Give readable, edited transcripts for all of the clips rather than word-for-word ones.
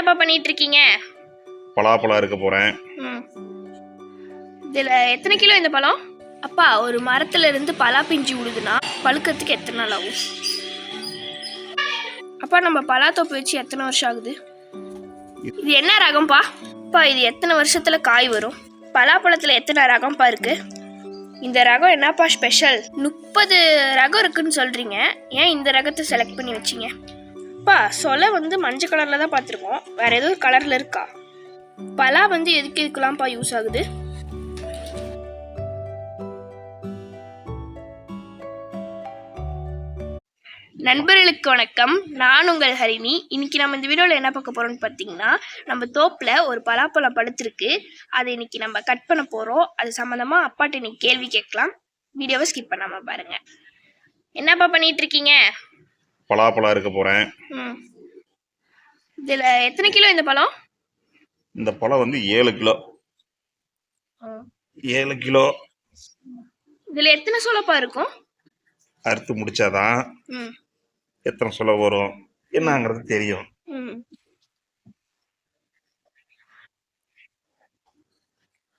என்னப்பா பண்ணிட்டு இருக்கீங்க? பலாப்பழம் இருக்க போறேன். இதுல எத்தனை கிலோ இந்த பழம்? அப்பா, ஒரு மரத்துல இருந்து பலா பிஞ்சு விடுதுன்னா பழுக்கிறதுக்கு எத்தனை நாள் ஆகும்? அப்பா, நம்ம பலாத்தோப்பு வச்சு எத்தனை வருஷம் ஆகுது? இது என்ன ரகம்பா? அப்பா, இது எத்தனை வருஷத்துல காய் வரும்? பலாப்பழத்துல எத்தனை ரகம்பா இருக்கு? இந்த ரகம் என்னப்பா ஸ்பெஷல்? 30 ரகம் இருக்குன்னு சொல்றீங்க, ஏன் இந்த ரகத்தை செலக்ட் பண்ணி வச்சீங்க? அப்பா, சொலை மஞ்சள் கலர்ல தான் பார்த்துருக்கோம், வேற எதுவும் கலர்ல இருக்கா? பலா எதுக்கு இதுக்கெல்லாம்ப்பா யூஸ் ஆகுது? நண்பர்களுக்கு வணக்கம், நான் உங்கள் ஹரிணி. இன்னைக்கு நம்ம இந்த வீடியோவில் என்ன பார்க்க போறோம்னு பார்த்தீங்கன்னா, நம்ம தோப்பில் ஒரு பலாப்பழம் பழுத்திருக்கு. அதை இன்னைக்கு நம்ம கட் பண்ண போறோம். அது சம்மந்தமா அப்பாட்ட இன்னைக்கு கேள்வி கேட்கலாம். வீடியோவை ஸ்கிப் பண்ணாம பாருங்க. என்னப்பா பண்ணிட்டு இருக்கீங்க? பலாப்பழம் இருக்க போறேன். இதுல எத்தனை கிலோ இந்த பழம்? இந்த பழம் 7 கிலோ. 7 கிலோ. இதுல எத்தனை சொலப்பா இருக்கும்? அறுத்து முடிச்சாதான் எத்தனை சொல வரும் என்னங்கிறது தெரியும்.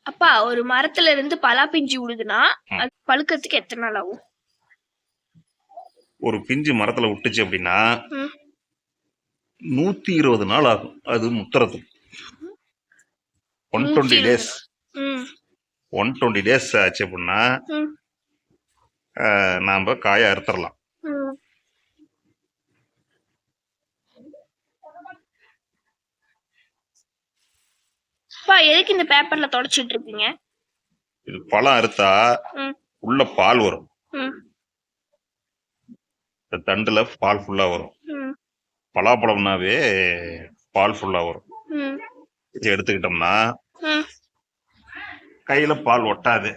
அப்பா, ஒரு மரத்துல இருந்து பலா பிஞ்சு விடுதுன்னா அது பழுக்கிறதுக்கு எத்தனை நாள் ஆகும்? ஒரு பிஞ்சு மரத்துல விட்டுச்சு அப்படின்னா 120 நாள் ஆகும் அது முத்துறதுக்கு. 120 டேஸ். 120 டேஸ் ஆச்சு அப்படின்னா நாம காயை அறுத்துடலாம். எதுக்கு இந்த பேப்பர்ல தொடச்சிட்டு இருக்கீங்க? இது பழம் அறுத்தா உள்ள பால் வரும். இந்த தண்டுல பால் ஃபுல்லா வரும். பலாப்பழம்னாவே பால் ஃபுல்லா வரும். இது எடுத்துக்கிட்டோம்னா கையில பால் ஒட்டாது.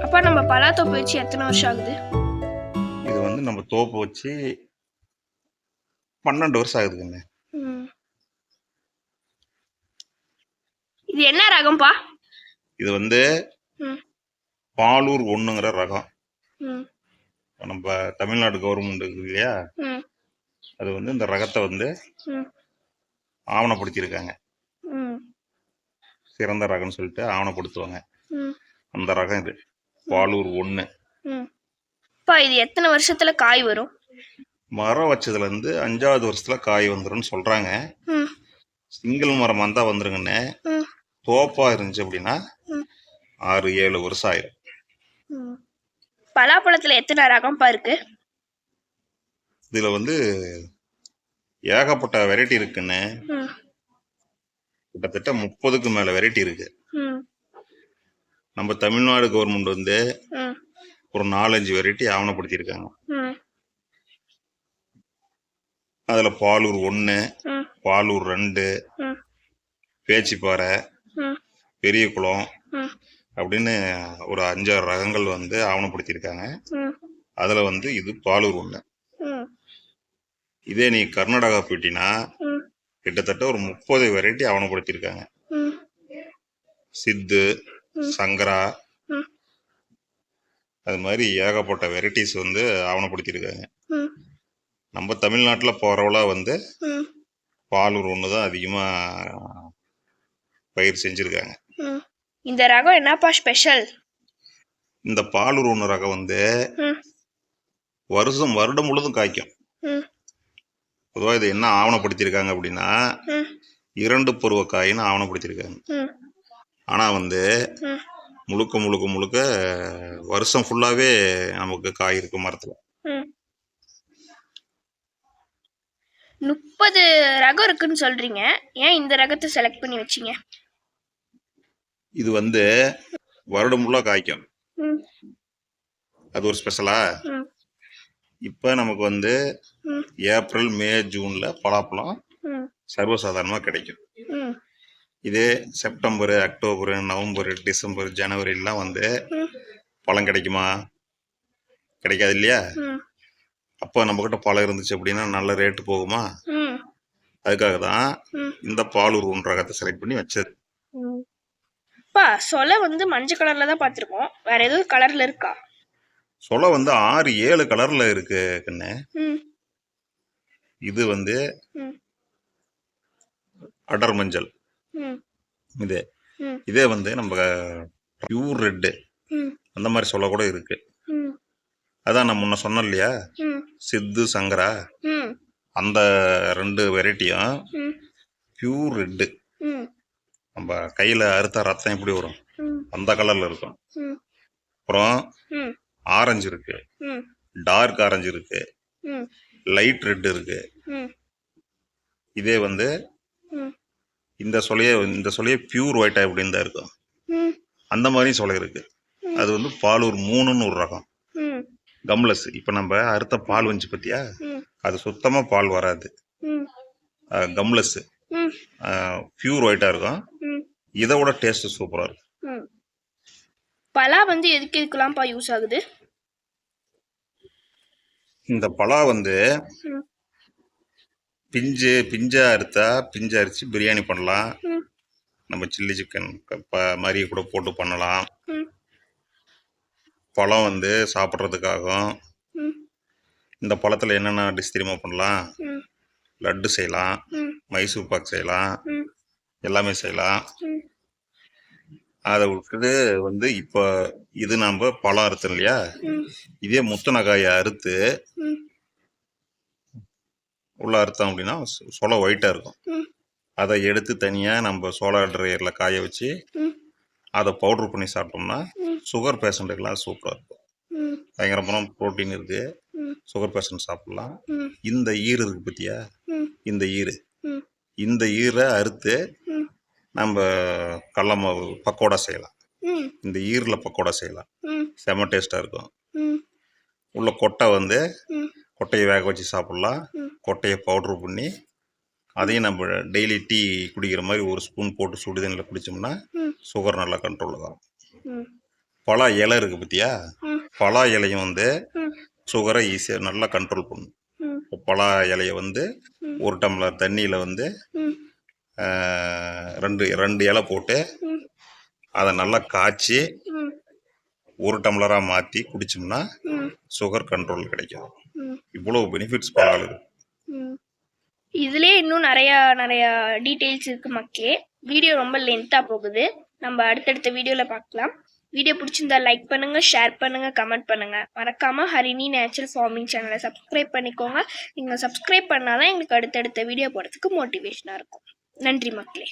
அப்பா, நம்ம பலாத்தோப்பு வச்சு எத்தனை வருஷம் ஆகுது? இது நம்ம தோப்பு வச்சு 12 வருஷம் ஆகுதுங்க. இது என்ன ரகம்பா? இது பாலூர் 1ங்கிற ரகம். நம்ம தமிழ்நாடு கவர்மெண்ட் இருக்கு இல்லையா, அது இந்த ரகத்தை ஆவணப்படுத்தியிருக்காங்க. சிறந்த ரகம்னு சொல்லிட்டு ஆவணப்படுத்துவாங்க. அந்த ரகம் இது பாலூர் 1. இது எத்தனை வருஷத்துல காய் வரும்? மரம் வச்சதுல இருந்து 5வது வருஷத்துல காய் வந்துரும்னு சொல்றாங்க. சிங்கிள் மரமா இருந்தா வந்துருங்கன்னு. தோப்பா இருந்துச்சு அப்படின்னா 6-7 வருஷம் ஆயிரும். பலாப்பழத்துல எத்தனை ரகம்பா இருக்கு? இதுல ஏகப்பட்ட வெரைட்டி இருக்குன்னு. கிட்டத்தட்ட 30க்கு மேல வெரைட்டி இருக்கு. நம்ம தமிழ்நாடு கவர்மெண்ட் ஒரு 4-5 வெரைட்டி ஆவணப்படுத்தியிருக்காங்க. அதுல பாலூர் 1, பாலூர் 2, பேச்சிப்பாறை, பெரிய குளம் அப்படின்னு ஒரு 5-6 ரகங்கள் ஆவணப்படுத்தியிருக்காங்க. அதுல இது பாலூர் 1. இதே நீ கர்நாடகா போயிட்டீங்கன்னா கிட்டத்தட்ட ஒரு 30 வெரைட்டி ஆவணப்படுத்தியிருக்காங்க. சித்து, சங்கரா, அது மாதிரி ஏகப்பட்ட வெரைட்டிஸ் ஆவணப்படுத்தியிருக்காங்க. நம்ம தமிழ்நாட்டுல போறவளா பாலூர் 1 தான் அதிகமா பயிர் செஞ்சிருக்காங்க. இந்த ரகம் என்னப்பா ஸ்பெஷல்? இந்த பாலூர் 1 ரகம் வருடம் முழுதும் காய்க்கும். பொதுவா இது என்ன ஆவணப்படுத்தியிருக்காங்க அப்படின்னா 2 பருவ காயின்னு ஆவணப்படுத்தியிருக்காங்க. ஆனா முழுக்க முழுக்க முழுக்க வருஷம் ஃபுல்லாவே நமக்கு காய் இருக்கு மரத்துல. 30 ரகம் இருக்குன்னு சொல்றீங்க, ஏன் இந்த ரகத்தை செலக்ட் பண்ணி வச்சீங்க? இது வருடம் ஃபுல்லாக காய்க்கும். ம் அது ஒரு ஸ்பெஷலா. ம் இப்போ நமக்கு வந்து ம் ஏப்ரல் மே ஜூனில் பலாப்பழம் ம் சர்வசாதாரணமாக கிடைக்கும். ம் இதே செப்டம்பர், அக்டோபர், நவம்பர், டிசம்பர், ஜனவரிலாம் வந்து ம் பழம் கிடைக்குமா? கிடைக்காது இல்லையா? ம் அப்போ நம்மக்கிட்ட பழம் இருந்துச்சு அப்படின்னா நல்ல ரேட்டு போகுமா? ம் அதுக்காக தான் ம் இந்த பாலூர் ஒன்று ரகத்தை செலக்ட் பண்ணி வச்சது. ம் பா சொலை வந்து மஞ்சள் கலர்ல தான் பார்த்துருக்கோம். வேற எதுவும் கலர்ல இருக்கா? சொலை வந்து 6-7 கலர்ல இருக்கு கண்ணு. ம் இது வந்து ம் அடர் மஞ்சள். ம் இதே ம் இதே வந்து நம்ம பியூர் ரெட்டு ம் அந்த மாதிரி சொலை கூட இருக்கு. ம் அதான் நான் முன்ன சொன்னேன் இல்லையா, ம் சித்து சங்கரா, ம் அந்த 2 வெரைட்டியும் ம் பியூர் ரெட்டு. ம் நம்ம கையில் அறுத்த ரத்தம் எப்படி வரும் ம் அந்த கலரில் இருக்கும். ம் அப்புறம் ம் ஆரஞ்சு இருக்கு, ம் டார்க் ஆரஞ்சு இருக்கு, ம் லைட் ரெட் இருக்கு. ம் இதே வந்து ம் இந்த சொலையே பியூர் ஒயிட்டா அப்படின்னு தான் இருக்கும். ம் அந்த மாதிரியும் சொலை இருக்கு. அது வந்து பாலூர் 3ன்னு ஒரு ரகம். ம் கம்லஸ். இப்போ நம்ம அறுத்த பால் வந்துச்சு பத்தியா, ம் அது சுத்தமாக பால் வராது. ம் கம்லஸ் ம் பியூர் ஒயிட்டாக இருக்கும். ம் இதை விட டேஸ்ட் சூப்பராக இருக்கும். ம் பலா வந்து எதுக்கெல்லாம்ப்பா யூஸ் ஆகுது? இந்த பலா வந்து ம் பிஞ்சா அறுத்தா பிஞ்சு அரிச்சு பிரியாணி பண்ணலாம். ம் நம்ம சில்லி சிக்கன் மாதிரி கூட போட்டு பண்ணலாம். ம் பழம் வந்து சாப்பிட்றதுக்காகவும். ம் இந்த பழத்தில் என்னென்ன டிஷ் தெரியுமா பண்ணலாம்? ம் லட்டு செய்யலாம், ம் மைசூர் பாக் செய்யலாம், ம் எல்லாமே செய்யலாம். ம் அதை விட்டுட்டு வந்து இப்போ இது நம்ம பழம் அறுத்தோம் இல்லையா, ம் இதே முத்தின காயை அறுத்து ம் உள்ள அறுத்தோம் அப்படின்னா சொலை ஒயிட்டாக இருக்கும். ம் அதை எடுத்து தனியாக நம்ம சோலார் ட்ரையரில் காய வச்சு ம் அதை பவுட்ரு பண்ணி சாப்பிட்டோம்னா ம் சுகர் பேஷண்ட்டுக்கெல்லாம் சூப்பராக இருக்கும். ம் பயங்கரமான ப்ரோட்டீன் இருக்குது. ம் சுகர் பேஷண்ட் சாப்பிட்லாம். ம் இந்த ஈர் இருக்குது பற்றியா, ம் இந்த ஈர், ம் இந்த ஈரை அறுத்து ம் நம்ம கடல மாவு பக்கோடா செய்யலாம். ம் இந்த ஈரில் பக்கோடா செய்யலாம். ம் செம்ம டேஸ்ட்டாக இருக்கும். ம் உள்ள கொட்டை வந்து ம் கொட்டையை வேக வச்சு சாப்பிட்லாம். ம் கொட்டையை பவுட்ரு பண்ணி அதையும் நம்ம டெய்லி டீ குடிக்கிற மாதிரி ஒரு ஸ்பூன் போட்டு சுடு தண்ணியில் குடித்தோம்னா ம் சுகர் நல்லா கண்ட்ரோலில் தான். ம் பலா இலை இருக்குது பற்றியா, ம் பலா இலையும் வந்து ம் சுகரை ஈஸியாக நல்லா கண்ட்ரோல் பண்ணும். ம் இப்போ பலா இலையை வந்து ம் ஒரு டம்ளர் தண்ணியில் வந்து ம் ரெண்டு இலை போட்டு ம் அதை நல்லா காய்ச்சி ம் ஒரு டம்ளராக மாற்றி குடித்தோம்னா ம் சுகர் கண்ட்ரோல் கிடைக்கும். ம் இவ்வளோ பெனிஃபிட்ஸ் பலால் இருக்குது. ம் இதுலேயே இன்னும் நிறையா டீட்டெயில்ஸ் இருக்குது மக்களே. வீடியோ ரொம்ப லென்த்தாக போகுது. நம்ம அடுத்தடுத்த வீடியோவில் பார்க்கலாம். வீடியோ பிடிச்சிருந்தா லைக் பண்ணுங்கள், ஷேர் பண்ணுங்கள், கமெண்ட் பண்ணுங்கள். மறக்காமல் ஹரிணி நேச்சுரல் ஃபார்மிங் சேனலை சப்ஸ்கிரைப் பண்ணிக்கோங்க. நீங்கள் சப்ஸ்கிரைப் பண்ணால் தான் எங்களுக்கு அடுத்தடுத்த வீடியோ போடுறதுக்கு மோட்டிவேஷனாக இருக்கும். நன்றி மக்களே.